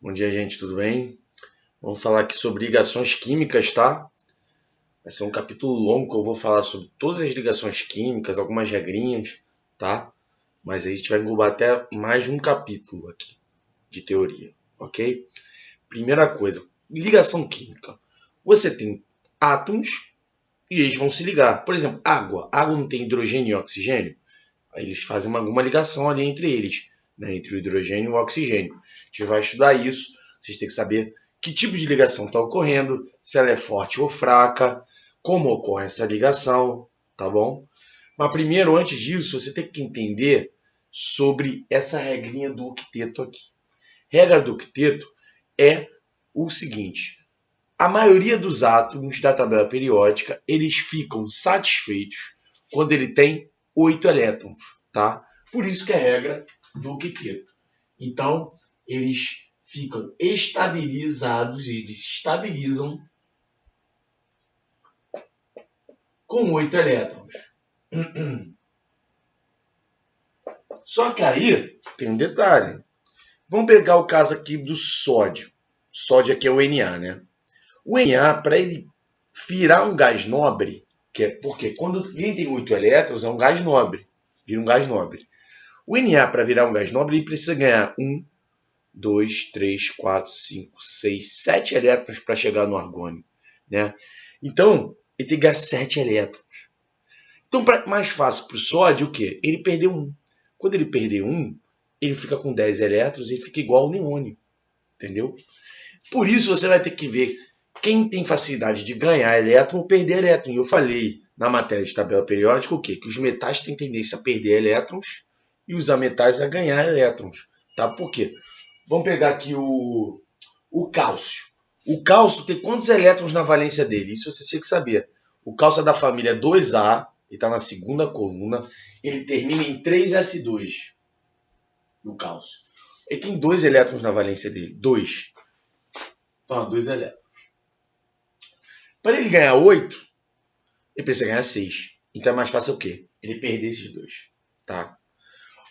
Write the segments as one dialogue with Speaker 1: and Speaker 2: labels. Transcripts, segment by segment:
Speaker 1: Bom dia, gente, tudo bem? Vamos falar aqui sobre ligações químicas, tá? Vai ser um capítulo longo que eu vou falar sobre todas as ligações químicas, algumas regrinhas, tá? Mas aí a gente vai englobar até mais de um capítulo aqui de teoria, ok? Primeira coisa, ligação química. Você tem átomos e eles vão se ligar. Por exemplo, água. Água não tem hidrogênio e oxigênio? Aí eles fazem alguma ligação ali entre eles, né? Entre o hidrogênio e o oxigênio. A gente vai estudar isso. Vocês têm que saber que tipo de ligação está ocorrendo, se ela é forte ou fraca, como ocorre essa ligação, tá bom? Mas primeiro, antes disso, você tem que entender sobre essa regrinha do octeto aqui. Regra do octeto é o seguinte: a maioria dos átomos da tabela periódica, eles ficam satisfeitos quando ele tem 8 elétrons, tá? Por isso que é a regra do octeto. Então, eles ficam estabilizados, eles se estabilizam com 8 elétrons. Só que aí tem um detalhe. Vamos pegar o caso aqui do sódio. Sódio aqui é o Na, né? O Na, para ele virar um gás nobre, que é porque quando ele tem 8 elétrons, é um gás nobre. Vira um gás nobre. O Na, para virar um gás nobre, ele precisa ganhar 1, 2, 3, 4, 5, 6, 7 elétrons para chegar no argônio, né? Então, ele tem que ganhar 7 elétrons. Então, mais fácil para o sódio, o quê? Ele perdeu 1. Quando ele perder 1, ele fica com 10 elétrons, ele fica igual ao neônio, entendeu? Por isso, você vai ter que ver quem tem facilidade de ganhar elétron ou perder elétron. E eu falei na matéria de tabela periódica o quê? Que os metais têm tendência a perder elétrons e os ametais a ganhar elétrons. Tá? Por quê? Vamos pegar aqui o cálcio. O cálcio tem quantos elétrons na valência dele? Isso você tinha que saber. O cálcio é da família 2A, ele está na segunda coluna, ele termina em 3s2. O cálcio. Ele tem 2 elétrons na valência dele. 2. Então, 2 elétrons. Para ele ganhar 8, ele precisa ganhar 6. Então é mais fácil o quê? Ele perder esses 2. Tá?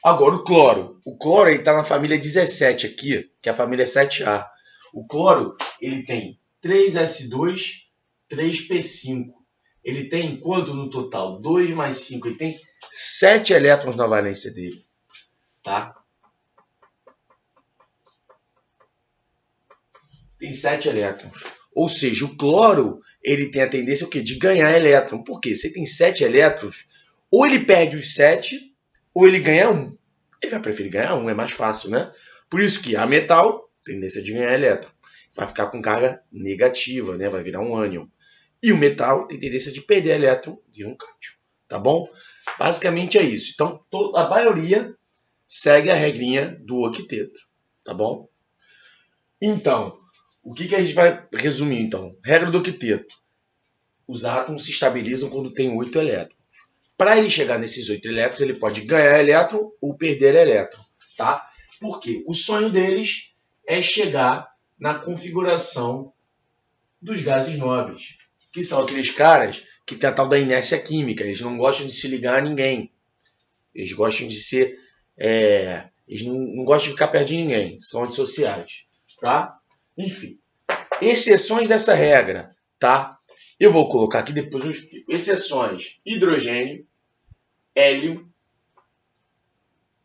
Speaker 1: Agora o cloro. O cloro está na família 17 aqui, que é a família 7A. O cloro ele tem 3s2, 3p5. Ele tem quanto no total? 2 mais 5. Ele tem 7 elétrons na valência dele. Tá? Tem 7 elétrons. Ou seja, o cloro ele tem a tendência o quê? De ganhar elétron. Por quê? Se tem 7 elétrons, ou ele perde os 7, ou ele ganha 1. Ele vai preferir ganhar 1, é mais fácil, né? Por isso que a metal, tendência de ganhar elétron. Vai ficar com carga negativa, né? Vai virar um ânion. E o metal tem tendência de perder elétron, vira um cátion. Tá bom? Basicamente é isso. Então, a maioria segue a regrinha do octeto. Tá bom? Então, o que a gente vai resumir, então? Regra do octeto. Os átomos se estabilizam quando tem 8 elétrons. Para ele chegar nesses 8 elétrons, ele pode ganhar elétron ou perder elétron. Tá? Por quê? O sonho deles é chegar na configuração dos gases nobres, que são aqueles caras que tem a tal da inércia química. Eles não gostam de se ligar a ninguém. Eles gostam de ser... eles não gostam de ficar perto de ninguém. São antissociais. Tá? Enfim, exceções dessa regra, tá? Eu vou colocar aqui, depois eu explico. Exceções: hidrogênio, hélio,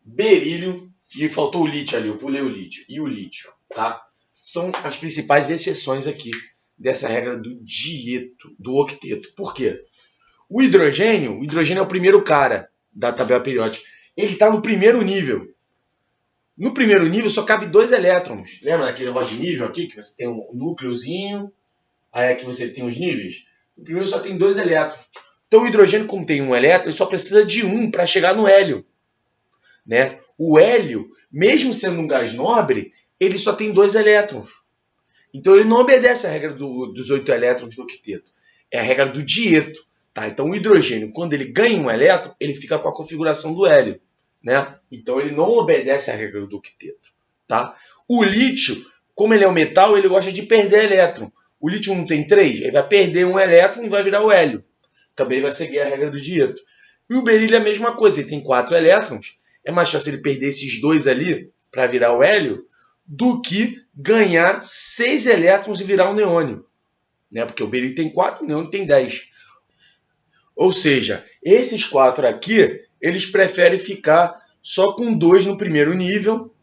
Speaker 1: berílio, e faltou o lítio ali, eu pulei o lítio, e o lítio, tá? São as principais exceções aqui dessa regra do dieto, do octeto. Por quê? O hidrogênio é o primeiro cara da tabela periódica. Ele está no primeiro nível. No primeiro nível só cabe 2 elétrons. Lembra daquele negócio de nível aqui? Que você tem um núcleozinho, aí aqui você tem os níveis. No primeiro só tem 2 elétrons. Então o hidrogênio, como tem 1 elétron, ele só precisa de 1 para chegar no hélio. Né? O hélio, mesmo sendo um gás nobre, ele só tem 2 elétrons. Então ele não obedece à regra dos 8 elétrons do octeto. É a regra do dieto. Tá? Então o hidrogênio, quando ele ganha 1 elétron, ele fica com a configuração do hélio. Né? Então ele não obedece à regra do octeto. Tá? O lítio, como ele é um metal, ele gosta de perder elétron. O lítio não tem 3, ele vai perder 1 elétron e vai virar o hélio. Também vai seguir a regra do dieto. E o berílio é a mesma coisa, ele tem 4 elétrons. É mais fácil ele perder esses 2 ali para virar o hélio do que ganhar 6 elétrons e virar um neônio. Né? Porque o berílio tem 4, o neônio tem 10. Ou seja, esses 4 aqui, eles preferem ficar só com 2 no primeiro nível,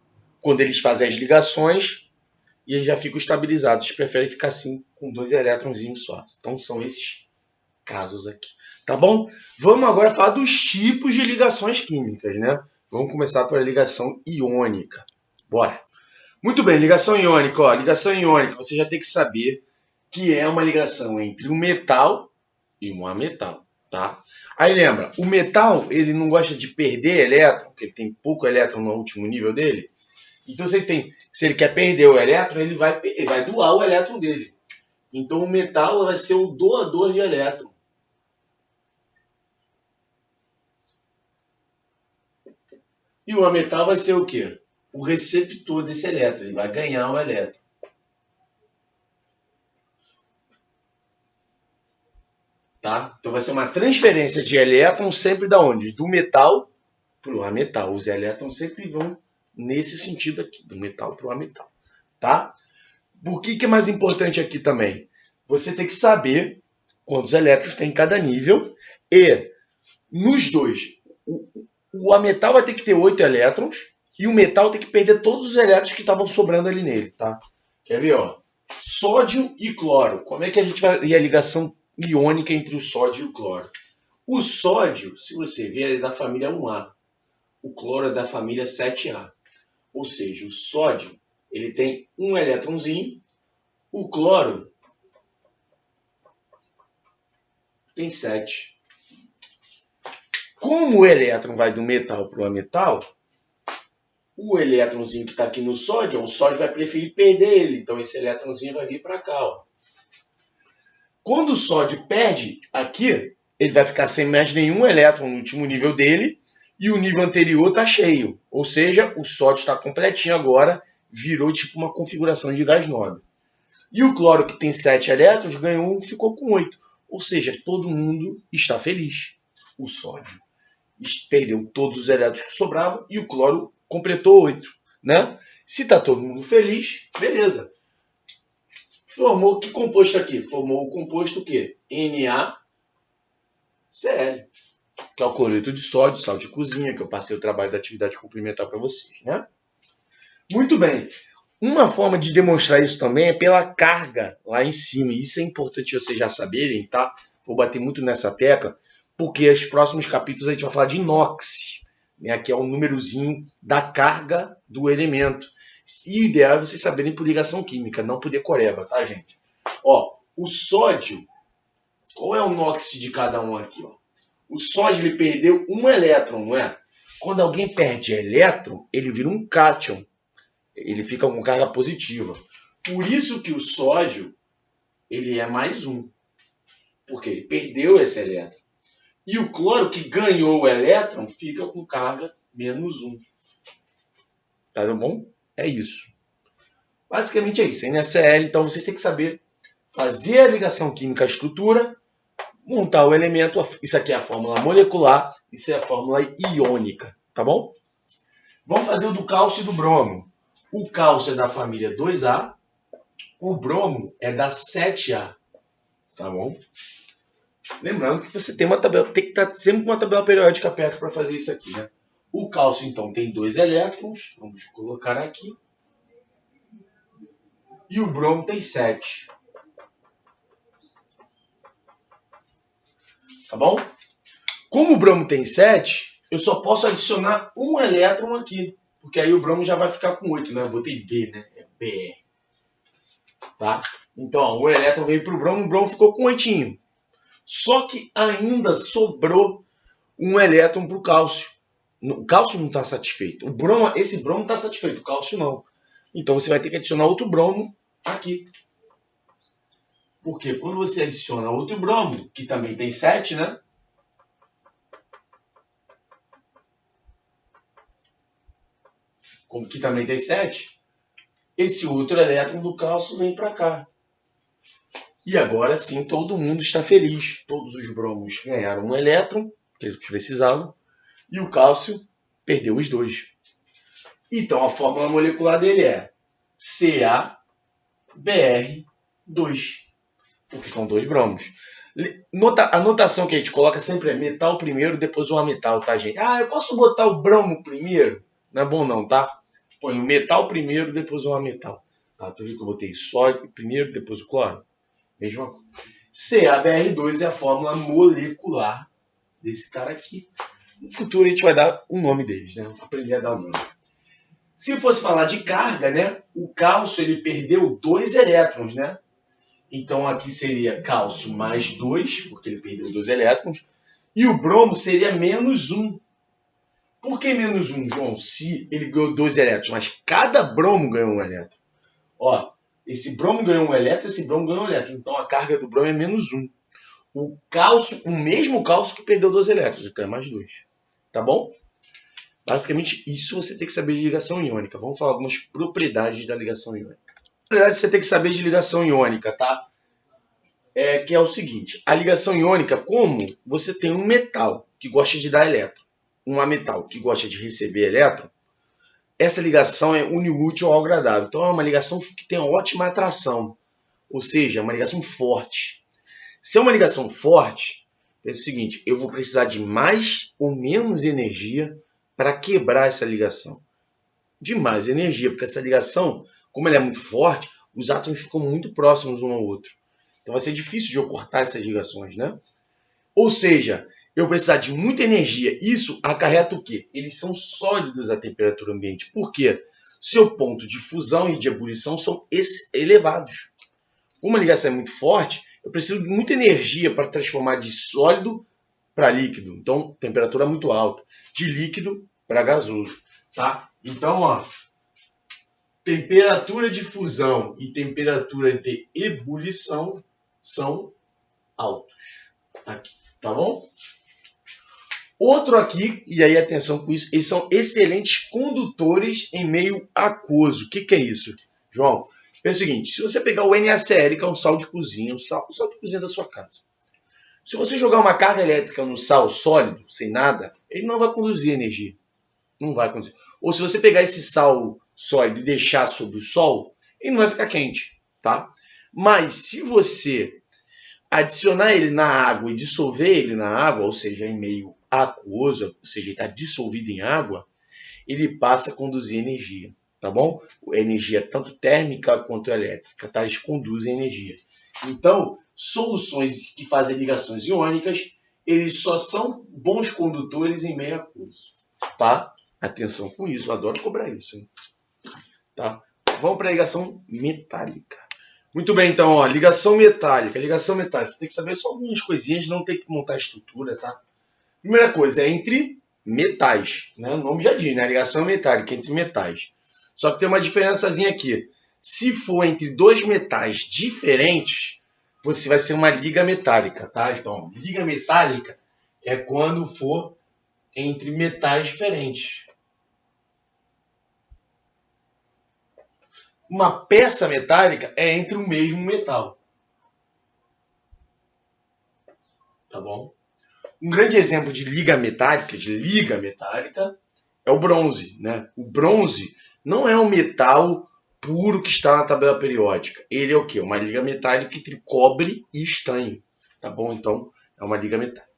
Speaker 1: quando eles fazem as ligações, e eles já ficam estabilizados. Eles preferem ficar assim, com 2 elétronzinhos só. Então, são esses casos aqui. Tá bom? Vamos agora falar dos tipos de ligações químicas, né? Vamos começar pela ligação iônica. Bora! Muito bem, ligação iônica. Ó, ligação iônica, você já tem que saber que é uma ligação entre um metal e um ametal. Tá? Aí lembra, o metal ele não gosta de perder elétron, porque ele tem pouco elétron no último nível dele. Então, se ele quer perder o elétron, ele vai doar o elétron dele. Então, o metal vai ser o doador de elétron. E o ametal vai ser o quê? O receptor desse elétron. Ele vai ganhar o elétron. Tá? Então, vai ser uma transferência de elétrons sempre da onde? Do metal para o ametal. Os elétrons sempre vão nesse sentido aqui, do metal para o ametal. Tá? Por que é mais importante aqui também? Você tem que saber quantos elétrons tem em cada nível e nos dois, o ametal vai ter que ter 8 elétrons e o metal tem que perder todos os elétrons que estavam sobrando ali nele, tá? Quer ver, ó? Sódio e cloro. Como é que a gente vai ver a ligação iônica entre o sódio e o cloro? O sódio, se você ver, é da família 1A. O cloro é da família 7A. Ou seja, o sódio ele tem um elétronzinho, o cloro tem 7. Como o elétron vai do metal para o ametal, o elétronzinho que está aqui no sódio, o sódio vai preferir perder ele. Então, esse elétronzinho vai vir para cá. Ó. Quando o sódio perde aqui, ele vai ficar sem mais nenhum elétron no último nível dele e o nível anterior está cheio. Ou seja, o sódio está completinho agora, virou tipo uma configuração de gás nobre. E o cloro, que tem 7 elétrons, ganhou 1, ficou com 8. Ou seja, todo mundo está feliz. O sódio perdeu todos os elétrons que sobravam e o cloro completou 8. Né? Se está todo mundo feliz, beleza. Formou que composto aqui? Formou o composto o quê? NaCl, que é o cloreto de sódio, sal de cozinha, que eu passei o trabalho da atividade complementar para vocês. Né? Muito bem. Uma forma de demonstrar isso também é pela carga lá em cima. E isso é importante vocês já saberem, tá? Vou bater muito nessa tecla, porque nos próximos capítulos a gente vai falar de inox, né? Que é o númerozinho da carga do elemento. E o ideal é vocês saberem por ligação química, não por decoreba, tá, gente? Ó, o sódio, qual é o NOx de cada um aqui? Ó? O sódio ele perdeu um elétron, não é? Quando alguém perde elétron, ele vira um cátion. Ele fica com carga positiva. Por isso que o sódio ele é mais 1. Porque ele perdeu esse elétron. E o cloro, que ganhou o elétron, fica com carga menos 1. Tá bom? É isso. Basicamente é isso. NaCl, então você tem que saber fazer a ligação química à estrutura, montar o elemento. Isso aqui é a fórmula molecular, isso é a fórmula iônica. Tá bom? Vamos fazer o do cálcio e do bromo. O cálcio é da família 2A, o bromo é da 7A. Tá bom? Lembrando que você tem uma tabela, tem que estar sempre com uma tabela periódica perto para fazer isso aqui, né? O cálcio, então, tem 2 elétrons. Vamos colocar aqui. E o bromo tem 7. Tá bom? Como o bromo tem 7, eu só posso adicionar um elétron aqui. Porque aí o bromo já vai ficar com 8, né? Eu botei B, né? É Br. Tá? Então, ó, o elétron veio para o bromo ficou com 8. Só que ainda sobrou um elétron para o cálcio. O cálcio não está satisfeito. Esse bromo está satisfeito, o cálcio não. Então você vai ter que adicionar outro bromo aqui. Porque quando você adiciona outro bromo, que também tem 7, né? Como que também tem 7, esse outro elétron do cálcio vem para cá. E agora sim todo mundo está feliz. Todos os bromos ganharam um elétron, que eles precisavam, e o cálcio perdeu os 2. Então a fórmula molecular dele é CaBr2, porque são dois bromos. A notação que a gente coloca sempre é metal primeiro, depois o ametal, tá, gente? Ah, eu posso botar o bromo primeiro? Não é bom não, tá? Põe o metal primeiro, depois o ametal. Tá? Tu viu que eu botei sódio primeiro, depois o cloro? Mesma coisa. CaBr2 é a fórmula molecular desse cara aqui. No futuro a gente vai dar o nome deles, né? Aprender a dar o nome. Se fosse falar de carga, né? O cálcio ele perdeu 2 elétrons, né? Então aqui seria cálcio mais 2, porque ele perdeu 2 elétrons. E o bromo seria menos 1. Por que menos 1, João? Se ele ganhou 2 elétrons, mas cada bromo ganhou 1 elétron. Ó, esse bromo ganhou 1 elétron, esse bromo ganhou 1 elétron. Então a carga do bromo é menos 1. O cálcio, o mesmo cálcio que perdeu 2 elétrons, então é mais 2. Tá bom? Basicamente, isso você tem que saber de ligação iônica. Vamos falar algumas propriedades da ligação iônica. Propriedade você tem que saber de ligação iônica, tá? Que é o seguinte, a ligação iônica, como você tem um metal que gosta de dar elétron, um ametal que gosta de receber elétron, essa ligação é uniútil ao agradável. Então é uma ligação que tem uma ótima atração, ou seja, é uma ligação forte. Se é uma ligação forte, é o seguinte, eu vou precisar de mais ou menos energia para quebrar essa ligação. De mais energia, porque essa ligação, como ela é muito forte, os átomos ficam muito próximos um ao outro. Então vai ser difícil de eu cortar essas ligações, né? Ou seja, eu precisar de muita energia. Isso acarreta o quê? Eles são sólidos à temperatura ambiente. Por quê? Seu ponto de fusão e de ebulição são elevados. Uma ligação é muito forte, eu preciso de muita energia para transformar de sólido para líquido. Então, temperatura muito alta. De líquido para gasoso, tá? Então, ó, temperatura de fusão e temperatura de ebulição são altos. Aqui, tá bom? Outro aqui, e aí atenção com isso, eles são excelentes condutores em meio aquoso. O que é isso, João? É o seguinte, se você pegar o NaCl, que é um sal de cozinha, o sal de cozinha da sua casa, se você jogar uma carga elétrica no sal sólido, sem nada, ele não vai conduzir energia. Não vai conduzir. Ou se você pegar esse sal sólido e deixar sob o sol, ele não vai ficar quente, tá? Mas se você adicionar ele na água e dissolver ele na água, ou seja, em meio aquoso, ou seja, ele está dissolvido em água, ele passa a conduzir energia, tá bom? Energia tanto térmica quanto elétrica, tá? Eles conduzem energia. Então, soluções que fazem ligações iônicas, eles só são bons condutores em meio aquoso, tá? Atenção com isso, eu adoro cobrar isso, hein? Tá? Vamos para a ligação metálica. Muito bem, então, ó, ligação metálica. Ligação metálica, você tem que saber só algumas coisinhas, não tem que montar a estrutura, tá? Primeira coisa, é entre metais, né? O nome já diz, né? Ligação metálica, entre metais. Só que tem uma diferençazinha aqui. Se for entre dois metais diferentes, você vai ser uma liga metálica, tá? Então, liga metálica é quando for entre metais diferentes. Uma peça metálica é entre o mesmo metal. Tá bom? Um grande exemplo de liga metálica, é o bronze, né? O bronze não é um metal puro que está na tabela periódica. Ele é o quê? Uma liga metálica entre cobre e estanho. Tá bom? Então, é uma liga metálica.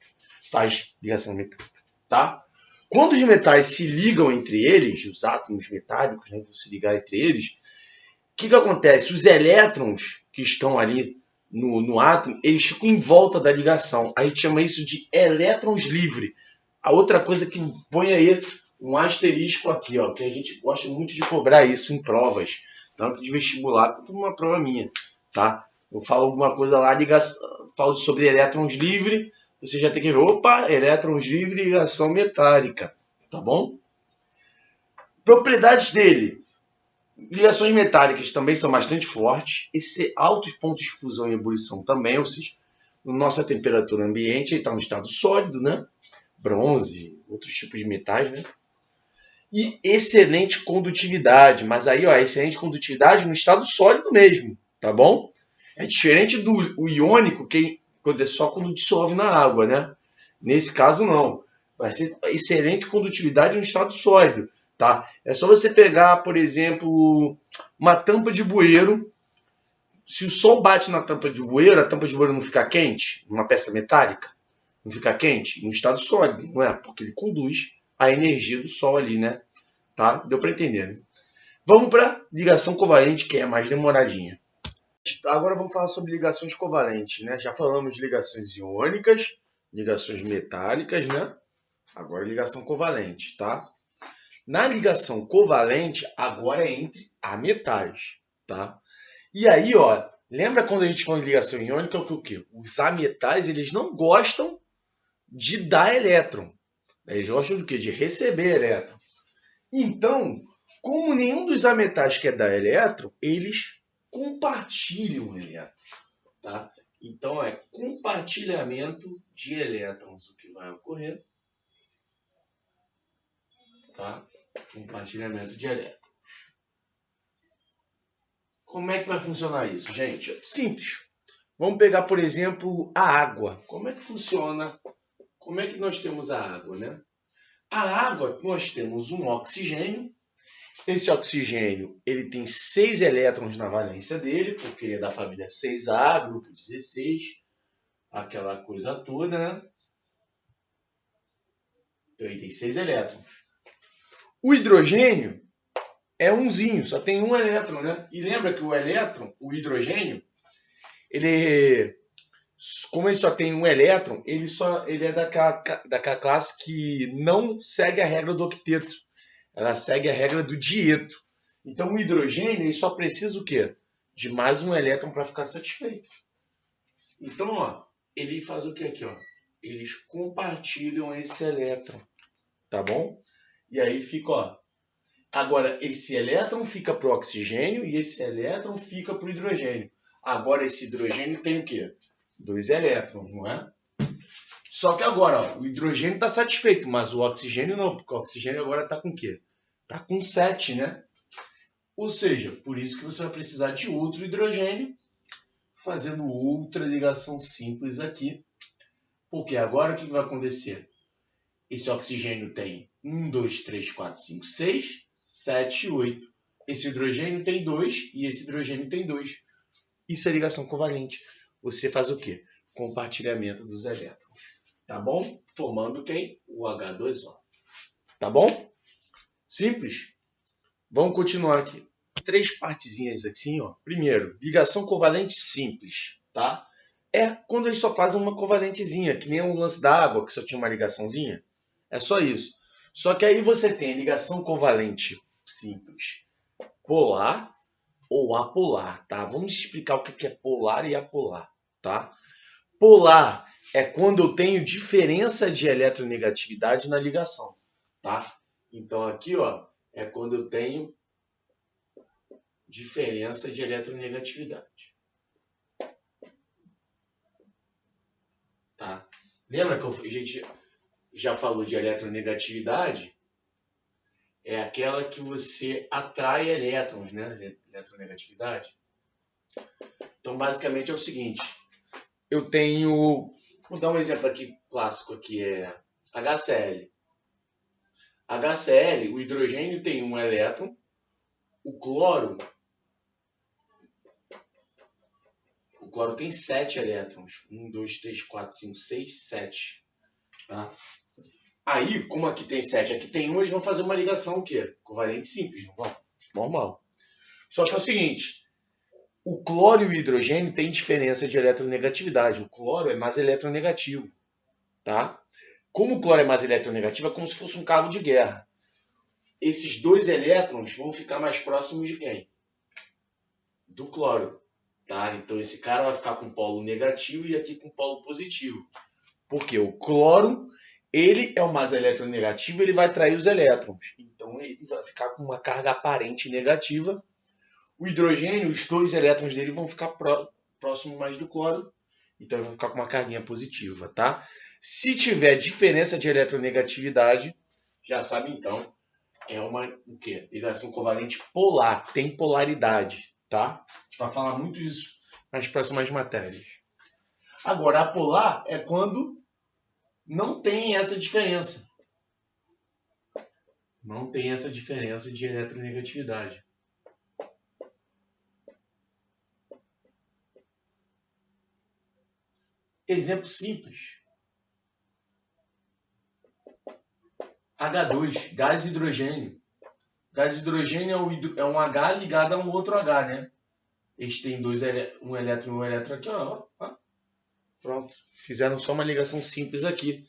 Speaker 1: Faz ligação metálica, tá? Quando os metais se ligam entre eles, os átomos metálicos, né, vão se ligar entre eles, o que acontece? Os elétrons que estão ali no átomo, eles ficam em volta da ligação. A gente chama isso de elétrons livres. A outra coisa que põe aí um asterisco aqui, ó, que a gente gosta muito de cobrar isso em provas, tanto de vestibular quanto numa prova minha, tá? Eu falo alguma coisa lá, falo sobre elétrons livres, você já tem que ver, opa, elétrons livres, ligação metálica, tá bom? Propriedades dele. Ligações metálicas também são bastante fortes, altos pontos de fusão e ebulição também, ou seja, na nossa temperatura ambiente, ele está no estado sólido, né? Bronze, outros tipos de metais, né? E excelente condutividade, mas aí, ó, excelente condutividade no estado sólido mesmo, tá bom? É diferente do iônico, que é só quando dissolve na água, né? Nesse caso, não. Vai ser excelente condutividade no estado sólido. tá? É só você pegar, por exemplo, uma tampa de bueiro. Se o sol bate na tampa de bueiro, a tampa de bueiro não fica quente, uma peça metálica, não fica quente, no estado sólido, não é? Porque ele conduz a energia do sol ali, né? Tá? Deu para entender, né? Vamos para ligação covalente, que é mais demoradinha. Agora vamos falar sobre ligações covalentes, né? Já falamos de ligações iônicas, ligações metálicas, né? Agora ligação covalente, tá? Na ligação covalente, agora é entre ametais, tá? E aí, ó, lembra quando a gente falou em ligação iônica, o quê? Os ametais, eles não gostam de dar elétron. Eles gostam do quê? De receber elétron. Então, como nenhum dos ametais quer dar elétron, eles compartilham o elétron, tá? Então, é compartilhamento de elétrons o que vai ocorrer, tá? Compartilhamento de elétrons. Como é que vai funcionar isso, gente? Simples. Vamos pegar, por exemplo, a água. Como é que funciona? Como é que nós temos a água, né? A água, nós temos um oxigênio. Esse oxigênio, ele tem 6 elétrons na valência dele, porque ele é da família 6A, grupo 16, aquela coisa toda, né? Então, ele tem 6 elétrons. O hidrogênio é umzinho, só tem um elétron, né? E lembra que o elétron, o hidrogênio, ele, como ele só tem um elétron, ele é daquela classe que não segue a regra do octeto. Ela segue a regra do dieto. Então o hidrogênio ele só precisa o quê? De mais um elétron para ficar satisfeito. Então, ó, ele faz o que aqui, ó? Eles compartilham esse elétron, tá bom? E aí fica, ó. Agora esse elétron fica para o oxigênio e esse elétron fica para o hidrogênio. Agora esse hidrogênio tem o quê? 2 elétrons, não é? Só que agora, ó, o hidrogênio está satisfeito, mas o oxigênio não, porque o oxigênio agora está com o quê? Está com 7, né? Ou seja, por isso que você vai precisar de outro hidrogênio, fazendo outra ligação simples aqui. Porque agora o que vai acontecer? Esse oxigênio tem 1, 2, 3, 4, 5, 6, 7, 8. Esse hidrogênio tem 2 e esse hidrogênio tem 2. Isso é ligação covalente. Você faz o quê? Compartilhamento dos elétrons. Tá bom? Formando quem? O H2O. Tá bom? Simples? Vamos continuar aqui. 3 partezinhas assim, ó. Primeiro, ligação covalente simples, tá? É quando eles só fazem uma covalentezinha, que nem o lance da água, que só tinha uma ligaçãozinha. É só isso. Só que aí você tem a ligação covalente simples polar ou apolar, tá? Vamos explicar o que é polar e apolar, tá? Polar é quando eu tenho diferença de eletronegatividade na ligação, tá? Então aqui, ó, é quando eu tenho diferença de eletronegatividade. Tá? Lembra que a gente já falou de eletronegatividade? É aquela que você atrai elétrons, né? Eletronegatividade. Então, basicamente é o seguinte. Eu tenho... Vou dar um exemplo aqui clássico, aqui é HCl. HCl, o hidrogênio tem um elétron, o cloro tem 7 elétrons. 1, 2, 3, 4, 5, 6, 7. Tá? Aí, como aqui tem 7, aqui tem 1, eles vão fazer uma ligação o quê? Covalente simples, não vão? Normal. Só que é o seguinte, o cloro e o hidrogênio têm diferença de eletronegatividade. O cloro é mais eletronegativo, tá? Como o cloro é mais eletronegativo, é como se fosse um cabo de guerra. Esses 2 elétrons vão ficar mais próximos de quem? Do cloro, tá? Então esse cara vai ficar com polo negativo e aqui com polo positivo. Porque o cloro, ele é o mais eletronegativo, ele vai atrair os elétrons. Então ele vai ficar com uma carga aparente negativa. O hidrogênio, os 2 elétrons dele vão ficar próximo mais do cloro. Então ele vai ficar com uma carguinha positiva, tá? Se tiver diferença de eletronegatividade, já sabe então, é uma o quê? Ligação covalente polar, tem polaridade, tá? A gente vai falar muito disso nas próximas matérias. Agora, apolar é quando não tem essa diferença. Não tem essa diferença de eletronegatividade. Exemplo simples. H2, gás hidrogênio. Gás hidrogênio é um H ligado a um outro H, né? Eles têm um elétron e um elétron aqui, ó. Pronto. Fizeram só uma ligação simples aqui.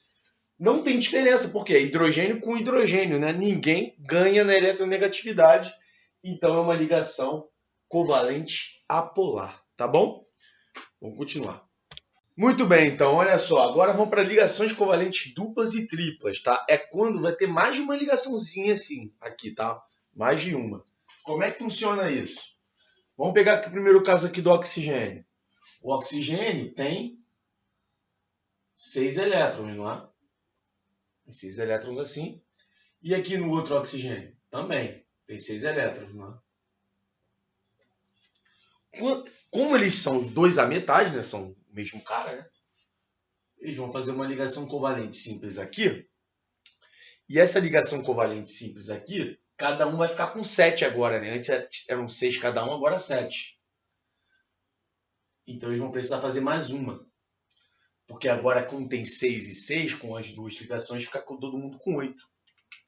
Speaker 1: Não tem diferença, porque é hidrogênio com hidrogênio, né? Ninguém ganha na eletronegatividade. Então é uma ligação covalente apolar, tá bom? Vamos continuar. Muito bem, então, olha só. Agora vamos para ligações covalentes duplas e triplas, tá? É quando vai ter mais de uma ligaçãozinha assim, aqui, tá? Mais de uma. Como é que funciona isso? Vamos pegar aqui o primeiro caso aqui do oxigênio. O oxigênio tem 6 elétrons, não é? Tem 6 elétrons assim. E aqui no outro oxigênio? Também tem 6 elétrons, não é? Como eles são os dois à metade, né? São o mesmo cara, né? Eles vão fazer uma ligação covalente simples aqui. E essa ligação covalente simples aqui, cada um vai ficar com 7 agora, né? Antes eram 6 cada um, agora 7. Então eles vão precisar fazer mais uma. Porque agora, como tem 6 e 6, com as duas ligações, fica todo mundo com 8.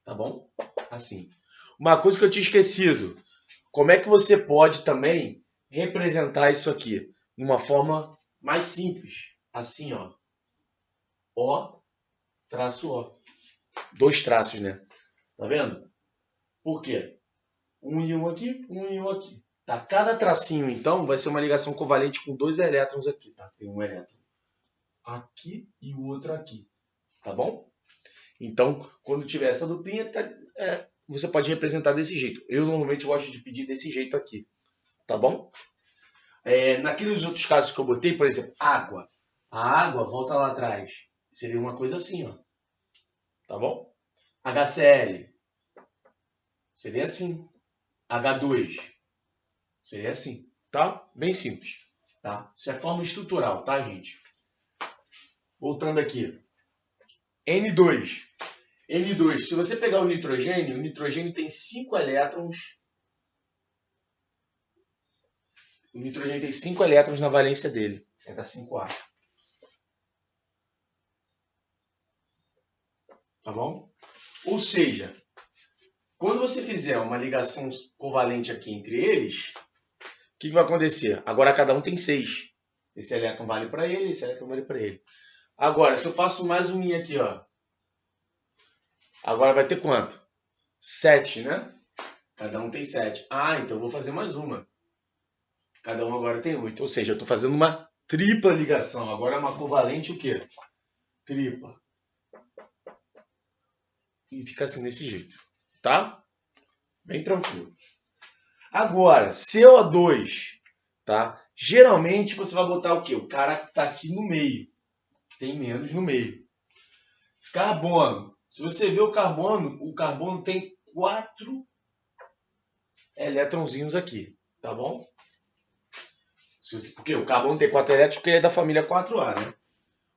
Speaker 1: Tá bom? Assim. Uma coisa que eu tinha esquecido. Como é que você pode também representar isso aqui? De uma forma mais simples. Assim, ó. O, traço O. 2 traços, né? Tá vendo? Por quê? Um e um aqui, um e um aqui. Tá? Cada tracinho, então, vai ser uma ligação covalente com 2 elétrons aqui. Tá? Tem um elétron aqui e o outro aqui. Tá bom? Então, quando tiver essa duplinha, você pode representar desse jeito. Eu normalmente gosto de pedir desse jeito aqui. Tá bom? Naqueles outros casos que eu botei, por exemplo, água. A água volta lá atrás. Seria uma coisa assim, ó. Tá bom? HCl. Seria assim. H2. Seria assim. Tá? Bem simples. Tá? Isso é forma estrutural, tá, gente? Voltando aqui. N2. N2. Se você pegar o nitrogênio tem 5 elétrons. O nitrogênio tem 5 elétrons na valência dele. É da 5A. Tá bom? Ou seja, quando você fizer uma ligação covalente aqui entre eles, o que vai acontecer? Agora cada um tem 6. Esse elétron vale para ele, esse elétron vale para ele. Agora, se eu faço mais um aqui, ó. Agora vai ter quanto? 7, né? Cada um tem 7. Ah, então eu vou fazer mais uma. Cada um agora tem 8. Ou seja, eu estou fazendo uma tripla ligação. Agora é uma covalente o quê? Tripla. E fica assim desse jeito. Tá? Bem tranquilo. Agora, CO2, tá? Geralmente você vai botar o quê? O cara que está aqui no meio. Tem menos no meio. Carbono. Se você vê o carbono tem 4 elétronzinhos aqui, tá bom? Porque o carbono tem 4 elétrons porque ele é da família 4A, né?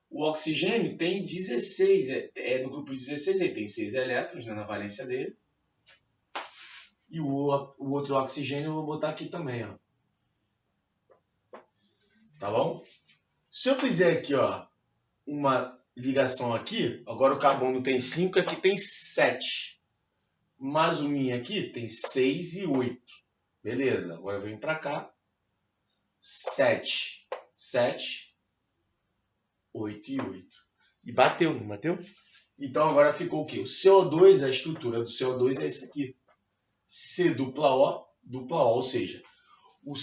Speaker 1: O oxigênio tem 16, do grupo 16, ele tem 6 elétrons, né, na valência dele. E o outro oxigênio eu vou botar aqui também, ó. Tá bom? Se eu fizer aqui, ó, uma ligação aqui, agora o carbono tem 5 e aqui tem 7. Mais o minha aqui tem 6 e 8. Beleza, agora eu venho para cá. 7, 7, 8 e 8. E bateu, não bateu? Então agora ficou o quê? O CO2, a estrutura do CO2 é esse aqui. C dupla O, ou seja, o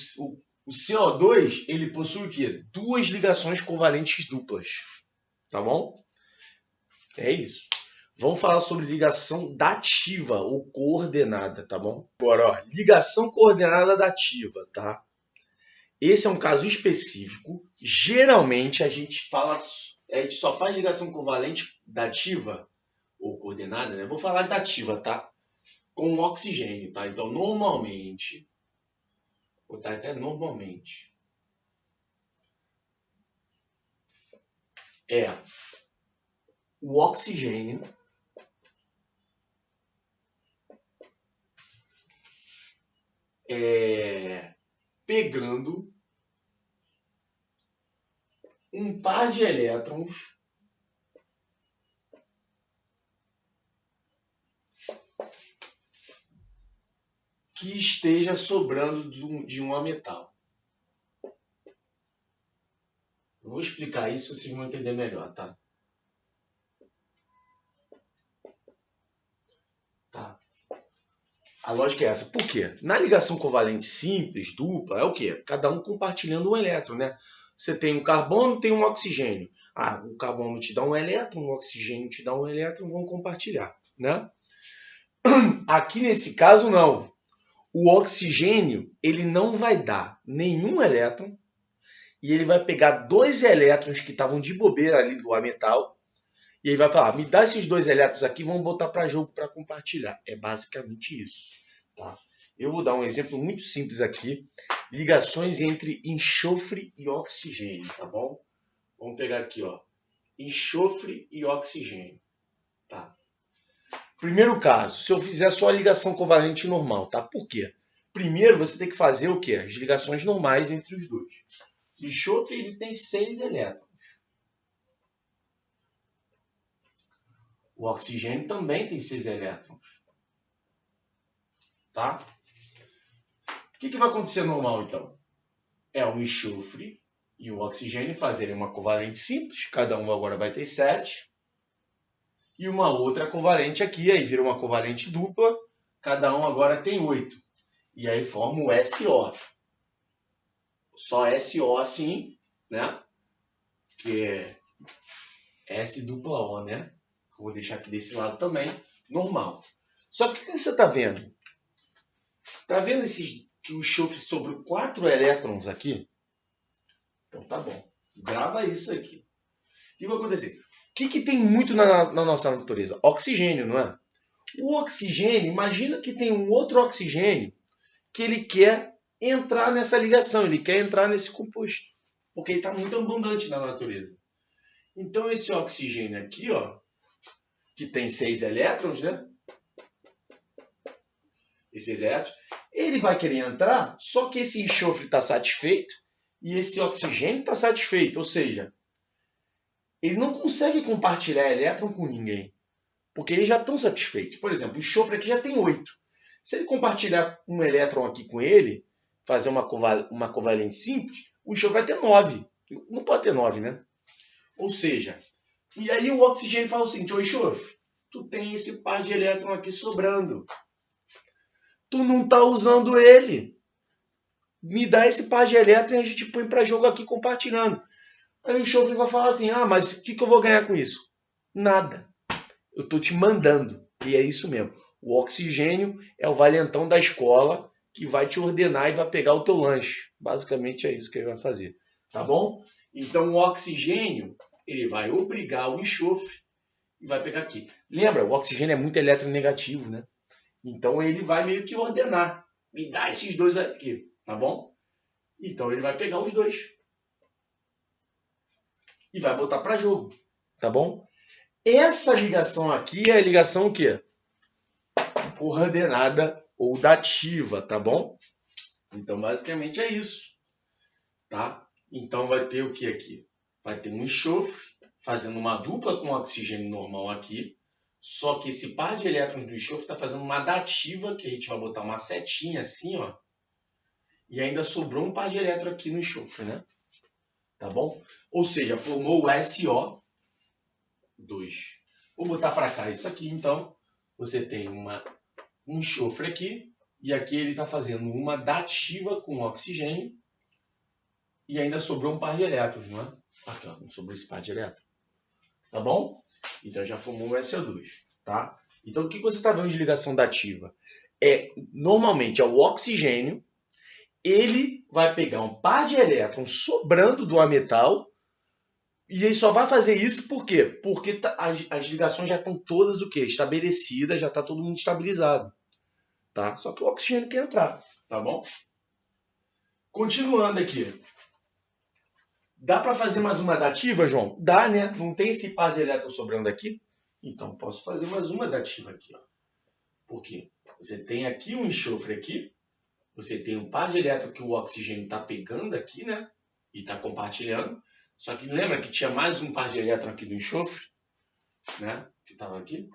Speaker 1: CO2 ele possui o quê? 2 ligações covalentes duplas. Tá bom? É isso. Vamos falar sobre ligação dativa ou coordenada, tá bom? Agora, ó, ligação coordenada dativa, tá? Esse é um caso específico. Geralmente a gente só faz ligação covalente dativa ou coordenada, né? Vou falar dativa, tá? Com oxigênio, tá? Então, normalmente, vou botar até normalmente, o oxigênio pegando um par de elétrons que esteja sobrando de um metal. Eu vou explicar isso, vocês vão entender melhor, tá? A lógica é essa. Por quê? Na ligação covalente simples, dupla, é o quê? Cada um compartilhando um elétron, né? Você tem um carbono, tem um oxigênio. O carbono te dá um elétron, o oxigênio te dá um elétron, vão compartilhar, né? Aqui nesse caso, não. O oxigênio, ele não vai dar nenhum elétron e ele vai pegar 2 elétrons que estavam de bobeira ali do ametal e ele vai falar, me dá esses 2 elétrons aqui, vamos botar para jogo para compartilhar. É basicamente isso, tá? Eu vou dar um exemplo muito simples aqui. Ligações entre enxofre e oxigênio, tá bom? Vamos pegar aqui, ó. Enxofre e oxigênio, tá? Primeiro caso, se eu fizer só a ligação covalente normal, tá? Por quê? Primeiro você tem que fazer o quê? As ligações normais entre os dois. O enxofre ele tem 6 elétrons. O oxigênio também tem 6 elétrons. Tá? O que vai acontecer normal, então? É o enxofre e o oxigênio fazerem uma covalente simples. Cada um agora vai ter 7. E uma outra covalente aqui, aí vira uma covalente dupla. Cada um agora tem 8. E aí forma o SO. Só SO assim, né? Que é S dupla O, né? Vou deixar aqui desse lado também, normal. Só que o que você está vendo? Está vendo que o enxofre sobrou 4 elétrons aqui? Então tá bom. Grava isso aqui. O que vai acontecer? O que tem muito na nossa natureza? Oxigênio, não é? O oxigênio, imagina que tem um outro oxigênio que ele quer entrar nessa ligação, ele quer entrar nesse composto, porque ele está muito abundante na natureza. Então esse oxigênio aqui, ó, que tem 6 elétrons, né? Esses elétrons, ele vai querer entrar, só que esse enxofre está satisfeito e esse oxigênio está satisfeito, ou seja, ele não consegue compartilhar elétron com ninguém, porque eles já estão satisfeitos. Por exemplo, o enxofre aqui já tem 8. Se ele compartilhar um elétron aqui com ele, fazer uma covalente simples, o enxofre vai ter 9. Não pode ter 9, né? Ou seja, e aí o oxigênio fala o seguinte, ô enxofre, tu tem esse par de elétron aqui sobrando. Tu não está usando ele. Me dá esse par de elétron e a gente põe para jogo aqui compartilhando. Aí o enxofre vai falar assim, mas o que eu vou ganhar com isso? Nada. Eu estou te mandando. E é isso mesmo. O oxigênio é o valentão da escola que vai te ordenar e vai pegar o teu lanche. Basicamente é isso que ele vai fazer. Tá bom? Então o oxigênio ele vai obrigar o enxofre e vai pegar aqui. Lembra, o oxigênio é muito eletronegativo, né? Então ele vai meio que ordenar. Me dá esses 2 aqui, tá bom? Então ele vai pegar os 2. E vai botar para jogo, tá bom? Essa ligação aqui é a ligação o quê? Coordenada ou dativa, tá bom? Então basicamente é isso, tá? Então vai ter o que aqui? Vai ter um enxofre fazendo uma dupla com oxigênio normal aqui, só que esse par de elétrons do enxofre está fazendo uma dativa, que a gente vai botar uma setinha assim, ó, e ainda sobrou um par de elétrons aqui no enxofre, né? Tá bom? Ou seja, formou o SO2. Vou botar para cá isso aqui, então. Você tem um enxofre aqui, e aqui ele está fazendo uma dativa com oxigênio, e ainda sobrou um par de elétrons, não é? Aqui, ó, não sobrou esse par de elétrons. Tá bom? Então já formou o SO2, tá? Então o que você está vendo de ligação dativa? Normalmente é o oxigênio, ele vai pegar um par de elétrons sobrando do ametal, e ele só vai fazer isso por quê? Porque as ligações já estão todas o quê? Estabelecidas, já está todo mundo estabilizado. Tá? Só que o oxigênio quer entrar, tá bom? Continuando aqui. Dá para fazer mais uma dativa, João? Dá, né? Não tem esse par de elétrons sobrando aqui? Então, posso fazer mais uma dativa aqui. Ó. Por quê? Você tem aqui um enxofre aqui, você tem um par de elétrons que o oxigênio está pegando aqui, né? E está compartilhando. Só que lembra que tinha mais um par de elétrons aqui do enxofre, né? Que estava aqui.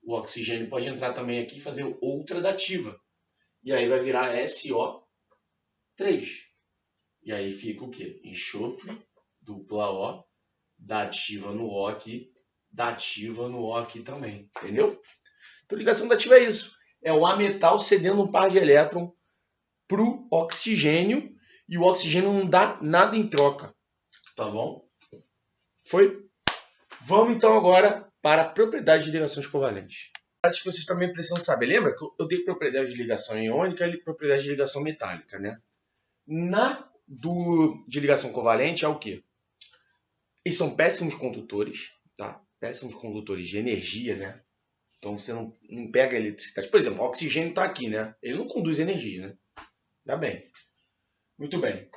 Speaker 1: O oxigênio pode entrar também aqui e fazer outra dativa. E aí vai virar SO3. E aí fica o quê? Enxofre, dupla O, dativa no O aqui, dativa no O aqui também. Entendeu? Então, ligação dativa é isso. É o ametal cedendo um par de elétrons para o oxigênio e o oxigênio não dá nada em troca. Tá bom? Foi? Vamos então agora para a propriedade de ligações covalentes. Acho que vocês também precisam saber. Lembra que eu dei propriedade de ligação iônica e propriedade de ligação metálica, né? De ligação covalente é o quê? Eles são péssimos condutores, tá? Péssimos condutores de energia, né? Então você não pega eletricidade. Por exemplo, o oxigênio está aqui, né? Ele não conduz energia, né? Tá bem. Muito bem.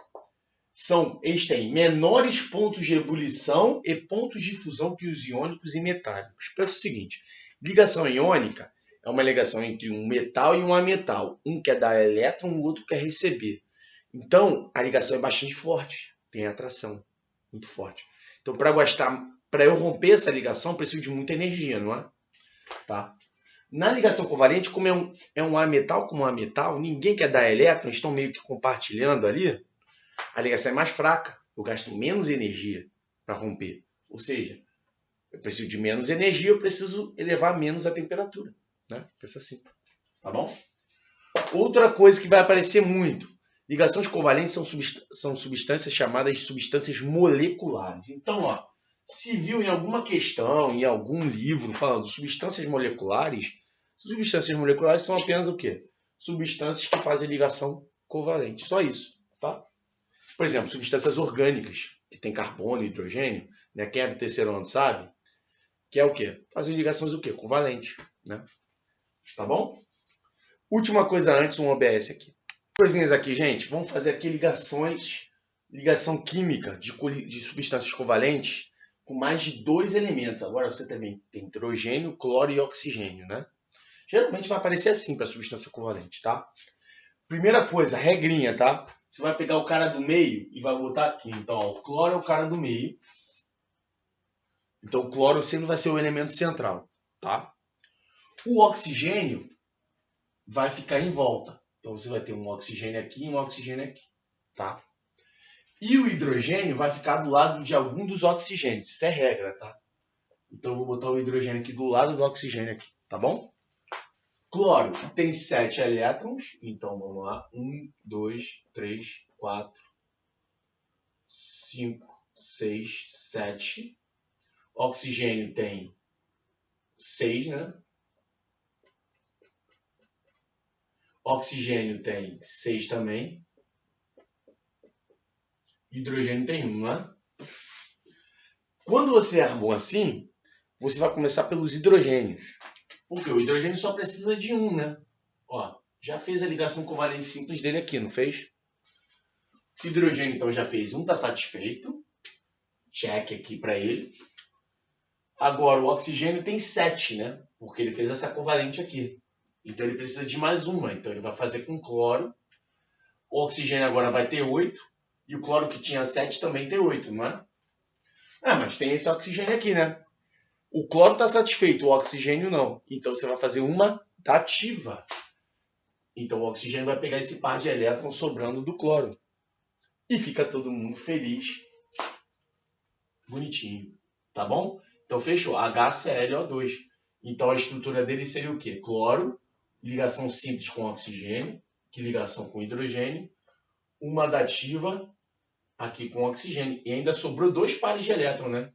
Speaker 1: Eles têm menores pontos de ebulição e pontos de fusão que os iônicos e metálicos. Pensa o seguinte, ligação iônica é uma ligação entre um metal e um ametal. Um quer dar elétron, o outro quer receber. Então, a ligação é bastante forte, tem atração muito forte. Então, para eu romper essa ligação, preciso de muita energia, não é? Tá? Na ligação covalente, como é um ametal com um ametal, ninguém quer dar elétron, estão meio que compartilhando ali, a ligação é mais fraca, eu gasto menos energia para romper. Ou seja, eu preciso de menos energia, eu preciso elevar menos a temperatura. Né? Pensa assim. Tá bom? Outra coisa que vai aparecer muito. Ligações covalentes são substâncias chamadas de substâncias moleculares. Então, ó, se viu em alguma questão, em algum livro falando de substâncias moleculares são apenas o quê? Substâncias que fazem ligação covalente. Só isso. Tá? Por exemplo, substâncias orgânicas, que tem carbono e hidrogênio, né? Quem é do terceiro ano sabe, que é o quê? Fazem ligações o quê? Covalente. Né? Tá bom? Última coisa antes, um OBS aqui. Coisinhas aqui, gente. Vamos fazer aqui ligação química de substâncias covalentes com mais de 2 elementos. Agora você também tem hidrogênio, cloro e oxigênio, né? Geralmente vai aparecer assim para substância covalente, tá? Primeira coisa, regrinha, tá? Você vai pegar o cara do meio e vai botar aqui. Então, ó, o cloro é o cara do meio. Então, o cloro sempre vai ser o elemento central, tá? O oxigênio vai ficar em volta. Então, você vai ter um oxigênio aqui e um oxigênio aqui, tá? E o hidrogênio vai ficar do lado de algum dos oxigênios. Isso é regra, tá? Então, eu vou botar o hidrogênio aqui do lado do oxigênio aqui, tá bom? Cloro tem 7 elétrons. Então, vamos lá. 1, 2, 3, 4, 5, 6, 7. Oxigênio tem 6, né? Oxigênio tem 6 também. Hidrogênio tem 1, né? Quando você armou assim, você vai começar pelos hidrogênios. Porque o hidrogênio só precisa de 1, né? Ó, já fez a ligação covalente simples dele aqui, não fez? O hidrogênio, então, já fez 1, está satisfeito. Check aqui para ele. Agora, o oxigênio tem 7, né? Porque ele fez essa covalente aqui. Então, ele precisa de mais uma. Então, ele vai fazer com cloro. O oxigênio agora vai ter 8. E o cloro que tinha 7 também tem 8, não é? Ah, mas tem esse oxigênio aqui, né? O cloro está satisfeito, o oxigênio não. Então, você vai fazer uma dativa. Então, o oxigênio vai pegar esse par de elétrons sobrando do cloro. E fica todo mundo feliz. Bonitinho. Tá bom? Então, fechou. HClO2. Então, a estrutura dele seria o quê? Cloro, ligação simples com oxigênio, que ligação com hidrogênio, uma dativa aqui com oxigênio. E ainda sobrou 2 pares de elétron, né?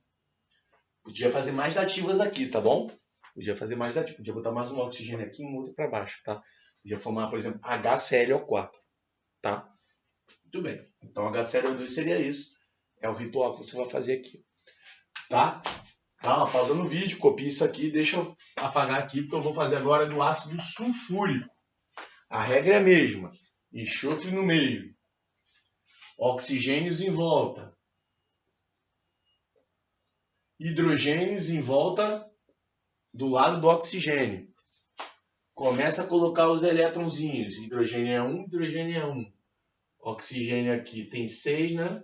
Speaker 1: Podia fazer mais dativas aqui, tá bom? Podia fazer mais dativas. Podia botar mais um oxigênio aqui e um outro para baixo, tá? Podia formar, por exemplo, HClO4, tá? Muito bem. Então, HClO2 seria isso. É o ritual que você vai fazer aqui, tá? Dá uma pausa no vídeo, copia isso aqui, deixa eu apagar aqui, porque eu vou fazer agora do ácido sulfúrico. A regra é a mesma. Enxofre no meio. Oxigênios em volta. Hidrogênios em volta do lado do oxigênio. Começa a colocar os elétronzinhos. Hidrogênio é 1, hidrogênio é 1. Oxigênio aqui tem 6, né?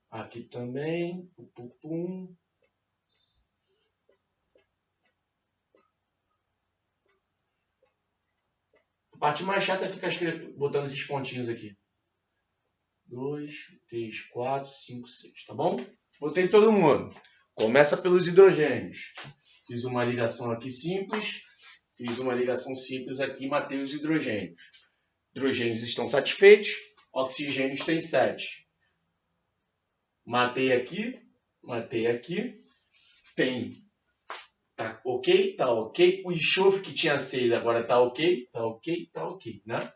Speaker 1: Aqui também. Pum, pum. A parte mais chata é ficar botando esses pontinhos aqui. 2, 3, 4, 5, 6, tá bom? Botei todo mundo. Começa pelos hidrogênios. Fiz uma ligação aqui simples. Fiz uma ligação simples aqui e matei os hidrogênios. Hidrogênios estão satisfeitos. Oxigênios tem 7. Matei aqui. Matei aqui. Tem. Tá ok? Tá ok. O enxofre que tinha 6 agora tá ok. Tá ok. Tá ok, né?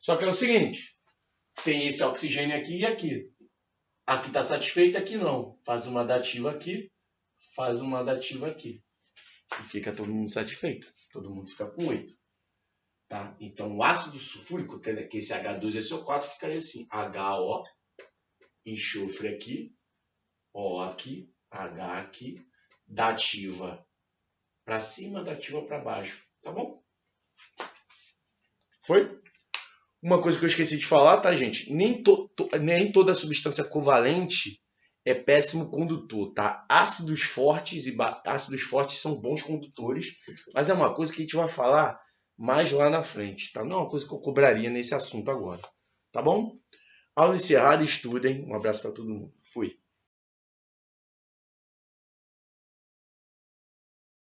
Speaker 1: Só que é o seguinte. Tem esse oxigênio aqui e aqui. Aqui está satisfeito, aqui não. Faz uma dativa aqui. Faz uma dativa aqui. E fica todo mundo satisfeito. Todo mundo fica com 8. Tá? Então, o ácido sulfúrico, que é esse H2SO4, ficaria assim. HO, enxofre aqui, O aqui, H aqui, dativa para cima, dativa para baixo. Tá bom? Foi? Uma coisa que eu esqueci de falar, tá, gente? Nem toda substância covalente é péssimo condutor, tá? Ácidos fortes são bons condutores, mas é uma coisa que a gente vai falar mais lá na frente, tá? Não é uma coisa que eu cobraria nesse assunto agora, tá bom? Aula encerrada, estudem. Um abraço para todo mundo. Fui.